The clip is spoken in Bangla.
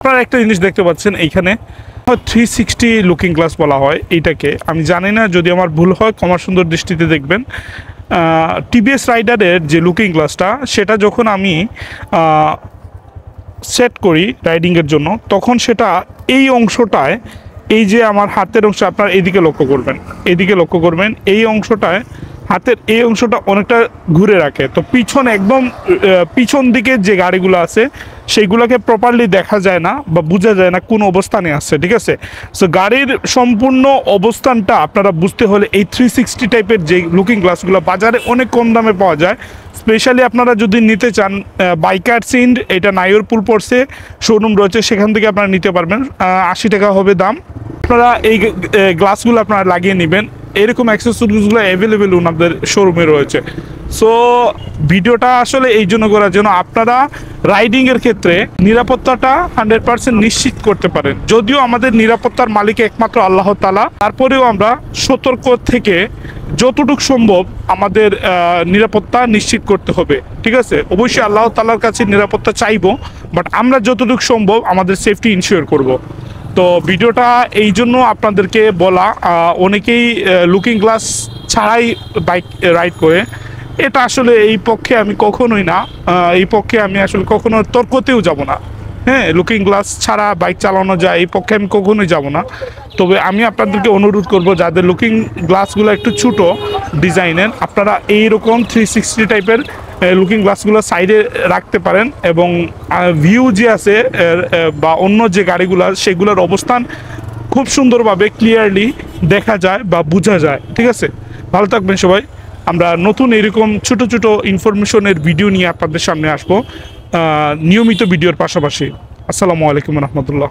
আপনারা একটা জিনিস দেখতে পাচ্ছেন এইখানে 360 লুকিং গ্লাস বলা হয় এইটাকে। আমি জানি না, যদি আমার ভুল হয় ক্ষমা সুন্দর দৃষ্টিতে দেখবেন। টিভিএস রাইডারের যে লুকিং গ্লাসটা, সেটা যখন আমি সেট করি রাইডিংয়ের জন্য, তখন সেটা এই অংশটায়, এই যে আমার হাতের অংশ, আপনার এদিকে লক্ষ্য করবেন, এদিকে লক্ষ্য করবেন, এই অংশটায় হাতের এই অংশটা অনেকটা ঘুরে রাখে। তো পিছন একদম পিছন দিকে যে গাড়িগুলো আছে সেইগুলোকে প্রপারলি দেখা যায় না বা বোঝা যায় না কোন অবস্থানে আছে, ঠিক আছে। সো গাড়ির সম্পূর্ণ অবস্থানটা আপনারা বুঝতে হলে এই 360 টাইপের যে লুকিং গ্লাসগুলো বাজারে অনেক কম দামে পাওয়া যায়। স্পেশালি আপনারা যদি নিতে চান, বাইকার্স ইন্ড, এটা নাইরপুল পড়ছে, শোরুম রয়েছে, সেখান থেকে আপনারা নিতে পারবেন। 80 টাকা হবে দাম। আপনারা এই গ্লাসগুলো আপনারা লাগিয়ে নেবেন। এরকম অ্যাক্সেসরিজগুলো অ্যাভেলেবেল ওনাদের শোরুমে রয়েছে। সো ভিডিওটা আসলে এই জন্য করার জন্য আপনারা রাইডিংয়ের ক্ষেত্রে নিরাপত্তাটা 100% নিশ্চিত করতে পারেন। যদিও আমাদের নিরাপত্তার মালিক একমাত্র আল্লাহ তাআলা, তারপরেও আমরা সতর্ক থেকে যতটুকু সম্ভব আমাদের নিরাপত্তা নিশ্চিত করতে হবে, ঠিক আছে। অবশ্যই আল্লাহ তাআলার কাছে নিরাপত্তা চাইবো, বাট আমরা যতটুকু সম্ভব আমাদের সেফটি ইনশিওর করব। তো ভিডিওটা এই জন্য আপনাদেরকে বলা, অনেকেই লুকিং গ্লাস ছাড়াই বাইক রাইড করে। এটা আসলে এই পক্ষে আমি কখনোই না, এই পক্ষে আমি আসলে কখনো তর্কতেও যাব না। হ্যাঁ, লুকিং গ্লাস ছাড়া বাইক চালানো যায়, এই পক্ষে আমি কখনোই যাব না। তবে আমি আপনাদেরকে অনুরোধ করব, যাদের লুকিং গ্লাসগুলো একটু ছোটো ডিজাইনের, আপনারা এইরকম 360 টাইপের লুকিং গ্লাসগুলো সাইডে রাখতে পারেন, এবং ভিউ যে আছে বা অন্য যে গাড়িগুলো, সেগুলোর অবস্থান খুব সুন্দরভাবে ক্লিয়ারলি দেখা যায় বা বোঝা যায়, ঠিক আছে। ভালো থাকবেন সবাই। আমরা নতুন এরকম ছোট ছোট ইনফরমেশনের ভিডিও নিয়ে আপনাদের সামনে আসবো, নিয়মিত ভিডিওর পাশাপাশি। আসসালামু আলাইকুম রহমতুল্লাহ।